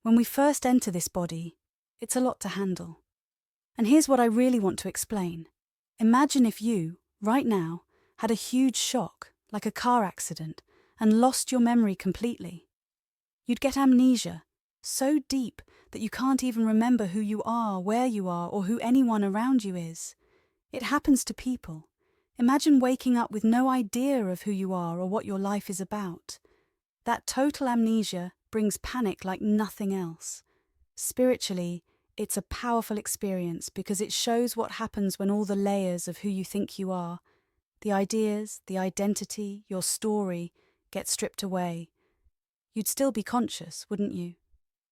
When we first enter this body, it's a lot to handle. And here's what I really want to explain. Imagine if you, right now, had a huge shock, like a car accident, and lost your memory completely. You'd get amnesia, so deep that you can't even remember who you are, where you are, or who anyone around you is. It happens to people. Imagine waking up with no idea of who you are or what your life is about. That total amnesia brings panic like nothing else. Spiritually, it's a powerful experience because it shows what happens when all the layers of who you think you are, the ideas, the identity, your story, get stripped away. You'd still be conscious, wouldn't you?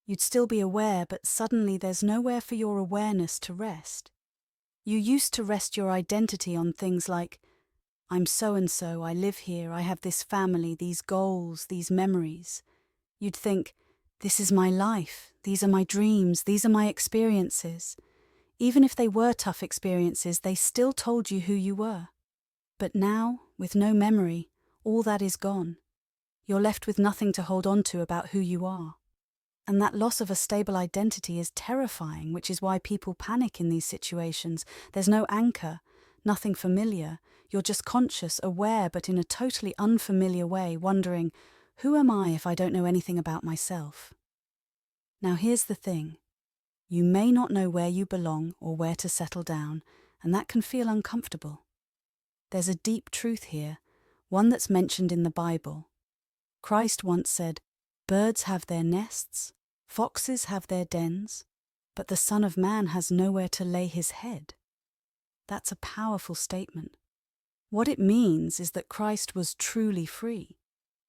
You'd still be aware, but suddenly there's nowhere for your awareness to rest. You used to rest your identity on things like, I'm so-and-so, I live here, I have this family, these goals, these memories. You'd think, this is my life, these are my dreams, these are my experiences. Even if they were tough experiences, they still told you who you were. But now, with no memory, all that is gone. You're left with nothing to hold on to about who you are. And that loss of a stable identity is terrifying, which is why people panic in these situations. There's no anchor, nothing familiar. You're just conscious, aware, but in a totally unfamiliar way, wondering, who am I if I don't know anything about myself? Now here's the thing. You may not know where you belong or where to settle down, and that can feel uncomfortable. There's a deep truth here, one that's mentioned in the Bible. Christ once said, birds have their nests, foxes have their dens, but the Son of Man has nowhere to lay his head. That's a powerful statement. What it means is that Christ was truly free.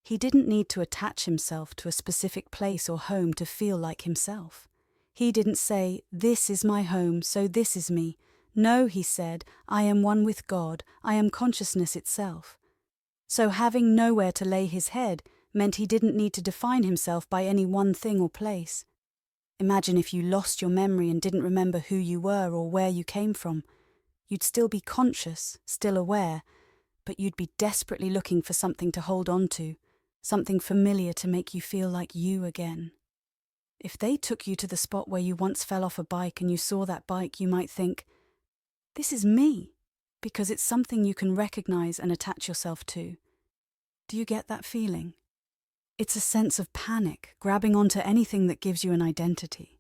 He didn't need to attach himself to a specific place or home to feel like himself. He didn't say, this is my home, so this is me. No, he said, I am one with God, I am consciousness itself. So having nowhere to lay his head meant he didn't need to define himself by any one thing or place. Imagine if you lost your memory and didn't remember who you were or where you came from. You'd still be conscious, still aware, but you'd be desperately looking for something to hold on to, something familiar to make you feel like you again. If they took you to the spot where you once fell off a bike and you saw that bike, you might think, this is me, because it's something you can recognize and attach yourself to. Do you get that feeling? It's a sense of panic, grabbing onto anything that gives you an identity.